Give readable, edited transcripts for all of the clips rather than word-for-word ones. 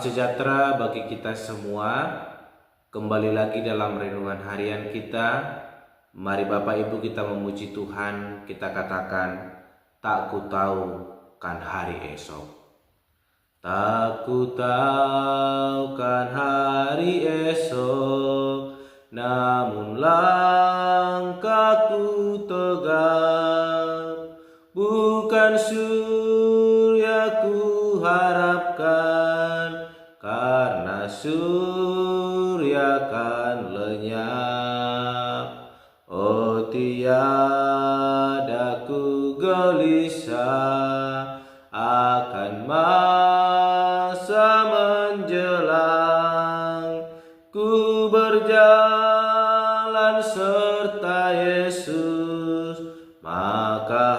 sejahtera bagi kita semua. Kembali lagi dalam renungan harian kita. Mari Bapak Ibu kita memuji Tuhan. Kita katakan, tak ku tahu kan hari esok. Tak ku tahu kan hari esok, namun langkahku tegak. Bukan surya ku harapkan, karena surya kan lenyap. Oh, tiada ku gelisah akan masa menjelang. Ku berjalan serta Yesus, maka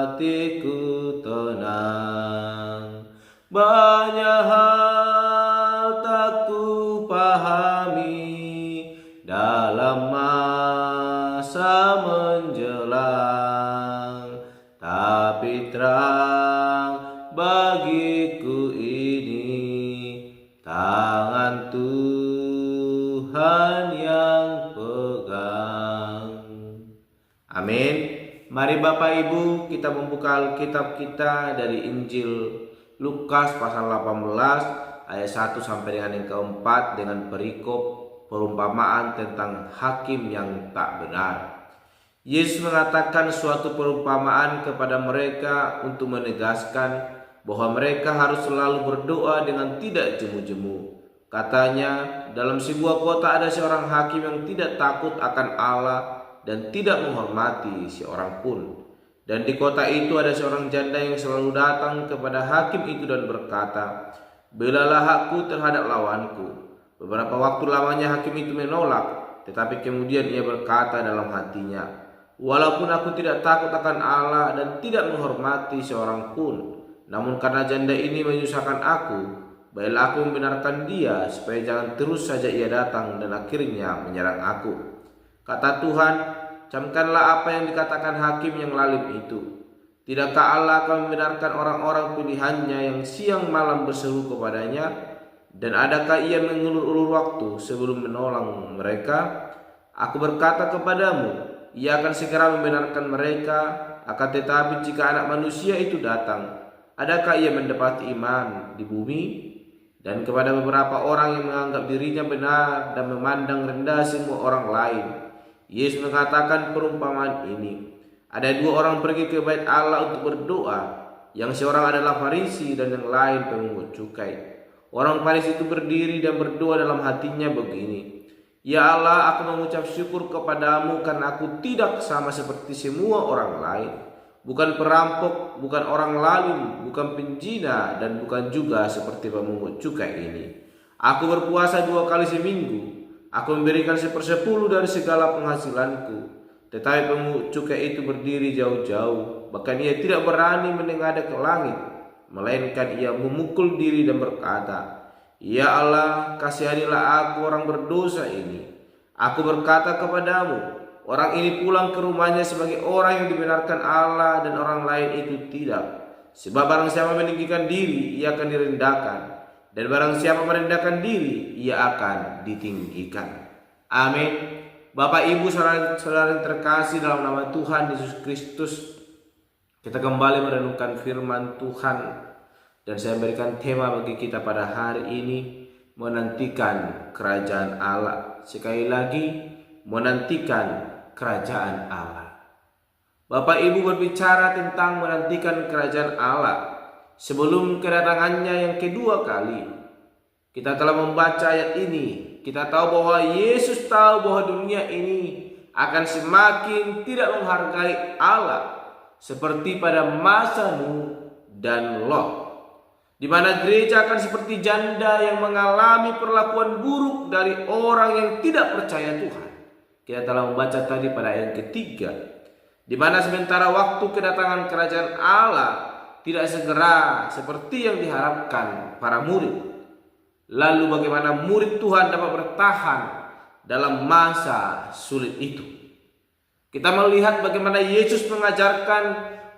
hatiku tenang. Banyak hal tak ku pahami dalam masa menjelang, tapi terang bagiku ini tangan Tuhan yang pegang. Amin. Mari Bapak Ibu kita membuka Alkitab kita dari Injil Lukas pasal 18 ayat 1 sampai dengan yang keempat, dengan perikop perumpamaan tentang hakim yang tak benar. Yesus mengatakan suatu perumpamaan kepada mereka untuk menegaskan bahwa mereka harus selalu berdoa dengan tidak jemu-jemu. Katanya, dalam sebuah kota ada seorang hakim yang tidak takut akan Allah dan tidak menghormati seorang pun. Dan di kota itu ada seorang janda yang selalu datang kepada hakim itu dan berkata, "Belalah hakku terhadap lawanku." Beberapa waktu lamanya hakim itu menolak, tetapi kemudian ia berkata dalam hatinya, "Walaupun aku tidak takut akan Allah dan tidak menghormati seorang pun, namun karena janda ini menyusahkan aku, baiklah aku membenarkan dia supaya jangan terus saja ia datang dan akhirnya menyerang aku." Kata Tuhan, "Camkanlah apa yang dikatakan hakim yang lalim itu. Tidakkah Allah akan membenarkan orang-orang pilihannya yang siang malam berseru kepadanya? Dan adakah ia mengulur-ulur waktu sebelum menolong mereka? Aku berkata kepadamu, ia akan segera membenarkan mereka. Akan tetapi jika Anak Manusia itu datang, adakah ia mendapati iman di bumi?" Dan kepada beberapa orang yang menganggap dirinya benar dan memandang rendah semua orang lain, Yesus mengatakan perumpamaan ini. Ada dua orang pergi ke bait Allah untuk berdoa. Yang seorang adalah Farisi dan yang lain pemungut cukai. Orang Farisi itu berdiri dan berdoa dalam hatinya begini, "Ya Allah, aku mengucap syukur kepadamu karena aku tidak sama seperti semua orang lain. Bukan perampok, bukan orang lalim, bukan penjina, dan bukan juga seperti pemungut cukai ini. Aku berpuasa 2 kali seminggu. Aku memberikan 1/10 dari segala penghasilanku." Tetapi pemungut cukai itu berdiri jauh-jauh, bahkan ia tidak berani menengadah ke langit, melainkan ia memukul diri dan berkata, "Ya Allah, kasihanilah aku orang berdosa ini." Aku berkata kepadamu, orang ini pulang ke rumahnya sebagai orang yang dibenarkan Allah dan orang lain itu tidak. Sebab barang siapa meninggikan diri, ia akan direndahkan. Dan barang siapa merendahkan diri, ia akan ditinggikan. Amin. Bapak Ibu saudara yang terkasih dalam nama Tuhan Yesus Kristus, kita kembali merenungkan firman Tuhan. Dan saya berikan tema bagi kita pada hari ini, menantikan kerajaan Allah. Sekali lagi, menantikan kerajaan Allah. Bapak Ibu berbicara tentang menantikan kerajaan Allah sebelum kedatangannya yang kedua kali. Kita telah membaca ayat ini. Kita tahu bahwa Yesus tahu bahwa dunia ini akan semakin tidak menghargai Allah, seperti pada masa Nuh dan Lot, di mana gereja akan seperti janda yang mengalami perlakuan buruk dari orang yang tidak percaya Tuhan. Kita telah membaca tadi pada ayat ketiga, di mana sementara waktu kedatangan kerajaan Allah tidak segera seperti yang diharapkan para murid. Lalu bagaimana murid Tuhan dapat bertahan dalam masa sulit itu? Kita melihat bagaimana Yesus mengajarkan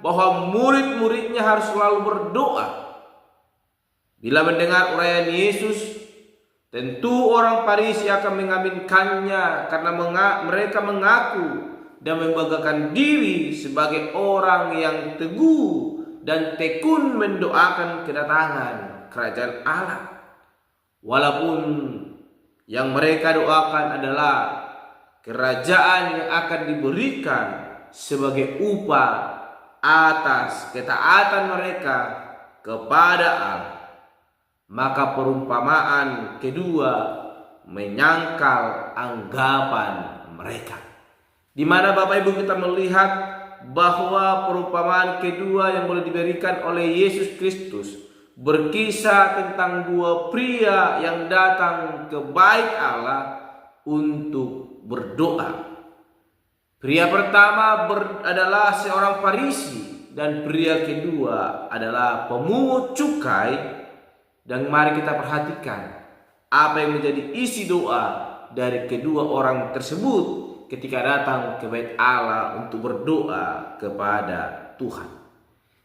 bahwa murid-muridnya harus selalu berdoa. Bila mendengar uraian Yesus, tentu orang Farisi akan mengaminkannya karena mereka mengaku dan membanggakan diri sebagai orang yang teguh dan tekun mendoakan kedatangan kerajaan Allah. Walaupun yang mereka doakan adalah kerajaan yang akan diberikan sebagai upah atas ketaatan mereka kepada Allah. Maka perumpamaan kedua menyangkal anggapan mereka. Di mana Bapak Ibu kita melihat bahwa perumpamaan kedua yang boleh diberikan oleh Yesus Kristus berkisah tentang dua pria yang datang ke bait Allah untuk berdoa. Pria pertama adalah seorang Farisi dan pria kedua adalah pemungut cukai. Dan mari kita perhatikan apa yang menjadi isi doa dari kedua orang tersebut ketika datang ke bait Allah untuk berdoa kepada Tuhan.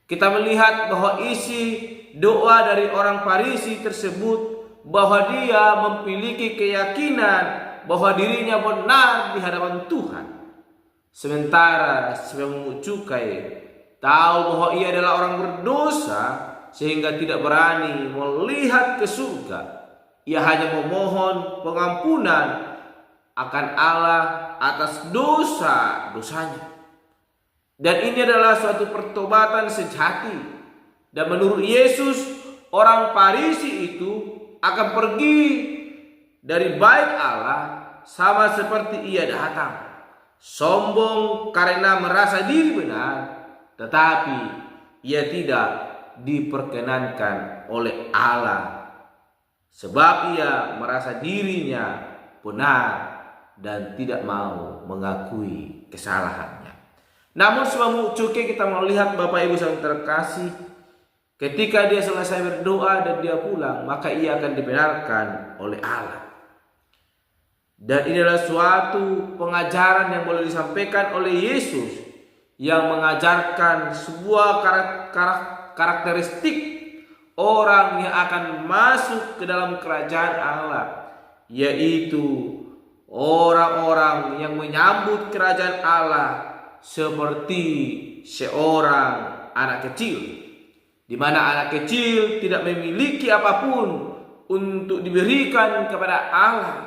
Kita melihat bahwa isi doa dari orang Farisi tersebut bahwa dia memiliki keyakinan bahwa dirinya benar di hadapan Tuhan. Sementara si pemungut cukai tahu bahwa ia adalah orang berdosa sehingga tidak berani melihat ke surga. Ia hanya memohon pengampunan akan Allah atas dosa-dosanya. Dan ini adalah suatu pertobatan sejati. Dan menurut Yesus, orang Farisi itu akan pergi dari bait Allah sama seperti ia datang, sombong karena merasa diri benar, tetapi ia tidak diperkenankan oleh Allah sebab ia merasa dirinya benar dan tidak mau mengakui kesalahannya. Namun sepemungut cukai kita melihat Bapak Ibu yang terkasih, ketika dia selesai berdoa dan dia pulang, maka ia akan dibenarkan oleh Allah. Dan ini adalah suatu pengajaran yang boleh disampaikan oleh Yesus yang mengajarkan sebuah karakteristik orang yang akan masuk ke dalam kerajaan Allah, yaitu orang-orang yang menyambut kerajaan Allah seperti seorang anak kecil, di mana anak kecil tidak memiliki apapun untuk diberikan kepada Allah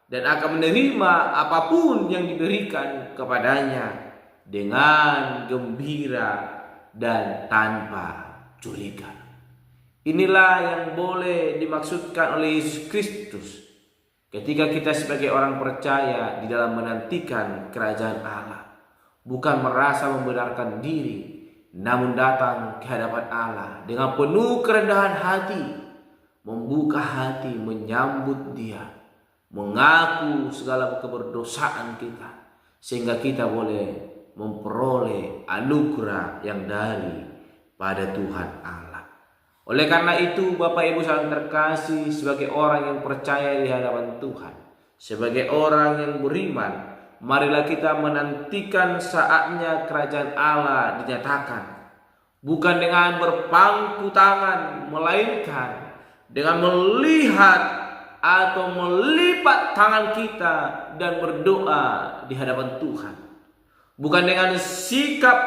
dan akan menerima apapun yang diberikan kepadanya dengan gembira dan tanpa curiga. Inilah yang boleh dimaksudkan oleh Yesus Kristus ketika kita sebagai orang percaya di dalam menantikan kerajaan Allah. Bukan merasa membenarkan diri, namun datang ke hadapan Allah dengan penuh kerendahan hati, membuka hati menyambut Dia, mengaku segala keberdosaan kita, sehingga kita boleh memperoleh anugerah yang daripada Tuhan Allah. Oleh karena itu Bapak Ibu saudara terkasih, sebagai orang yang percaya di hadapan Tuhan, sebagai orang yang beriman, marilah kita menantikan saatnya kerajaan Allah dinyatakan. Bukan dengan berpangku tangan, melainkan dengan melihat atau melipat tangan kita dan berdoa di hadapan Tuhan. Bukan dengan sikap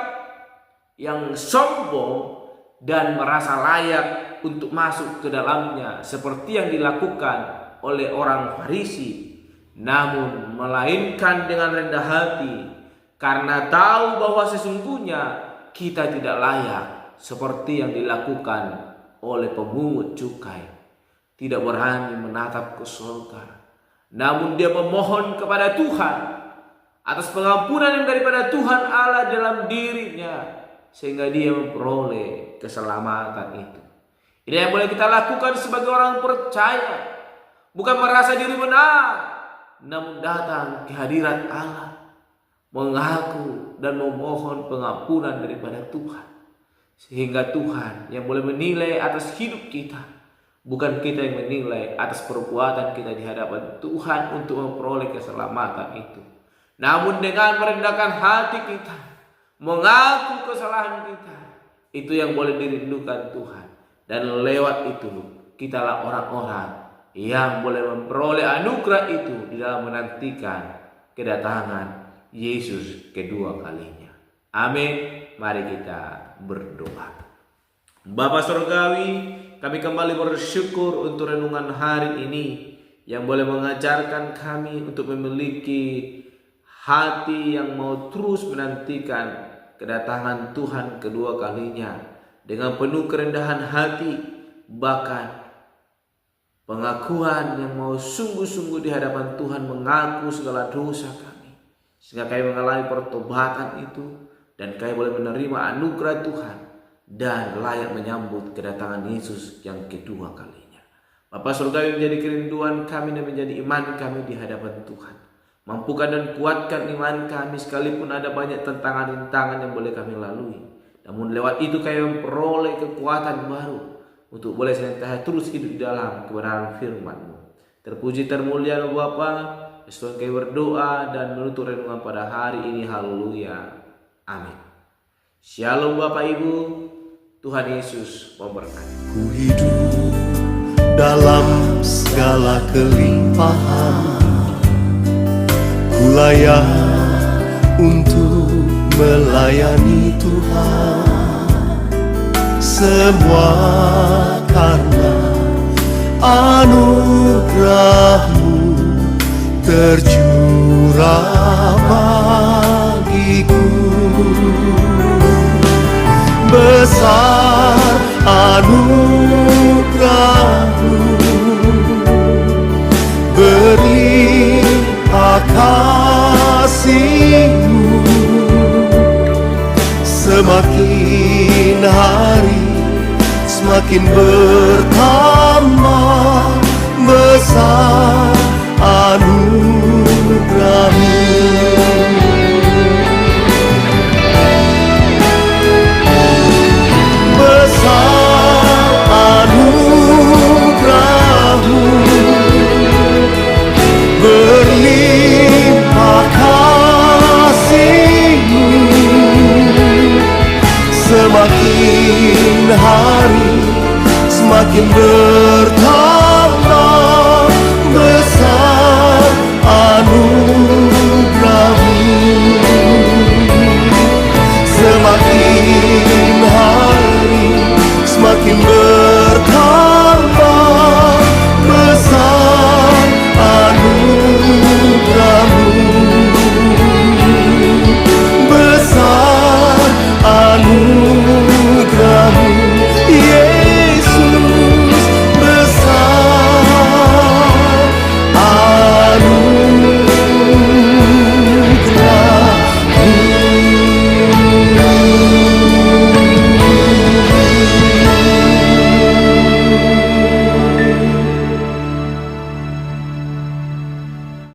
yang sombong dan merasa layak untuk masuk ke dalamnya seperti yang dilakukan oleh orang Farisi, namun melainkan dengan rendah hati karena tahu bahwa sesungguhnya kita tidak layak seperti yang dilakukan oleh pemungut cukai. Tidak berani menatap ke surga, namun dia memohon kepada Tuhan atas pengampunan yang daripada Tuhan Allah dalam dirinya, sehingga dia memperoleh keselamatan itu. Ini yang boleh kita lakukan sebagai orang percaya, bukan merasa diri benar, namun datang ke hadirat Allah, mengaku dan memohon pengampunan daripada Tuhan, sehingga Tuhan yang boleh menilai atas hidup kita, bukan kita yang menilai atas perbuatan kita di hadapan Tuhan untuk memperoleh keselamatan itu. Namun dengan merendahkan hati kita, mengaku kesalahan kita, itu yang boleh dirindukan Tuhan. Dan lewat itu kitalah orang-orang yang boleh memperoleh anugerah itu di dalam menantikan kedatangan Yesus kedua kalinya. Amin. Mari kita berdoa. Bapa Surgawi, kami kembali bersyukur untuk renungan hari ini yang boleh mengajarkan kami untuk memiliki hati yang mau terus menantikan kedatangan Tuhan kedua kalinya dengan penuh kerendahan hati, bahkan pengakuan yang mau sungguh-sungguh di hadapan Tuhan, mengaku segala dosa kami, sehingga kami mengalami pertobatan itu dan kami boleh menerima anugerah Tuhan dan layak menyambut kedatangan Yesus yang kedua kalinya. Bapa Surgawi, menjadi kerinduan kami dan menjadi iman kami di hadapan Tuhan. Mampukan dan kuatkan iman kami sekalipun ada banyak tantangan-rintangan yang boleh kami lalui. Namun lewat itu kami memperoleh kekuatan baru untuk boleh senantiasa terus hidup di dalam kebenaran firman-Mu. Terpuji termulia Bapa, Yesus kami berdoa dan menutup renungan pada hari ini. Haleluya. Amin. Shalom Bapak Ibu, Tuhan Yesus memberkati. Ku hidup dalam segala kelimpahan, ku layak untuk melayani Tuhan. Semua karena anugerah-Mu tercurah bagiku. Besar anugerah-Mu, beri kasih-Mu, semakin hari semakin bertambah besar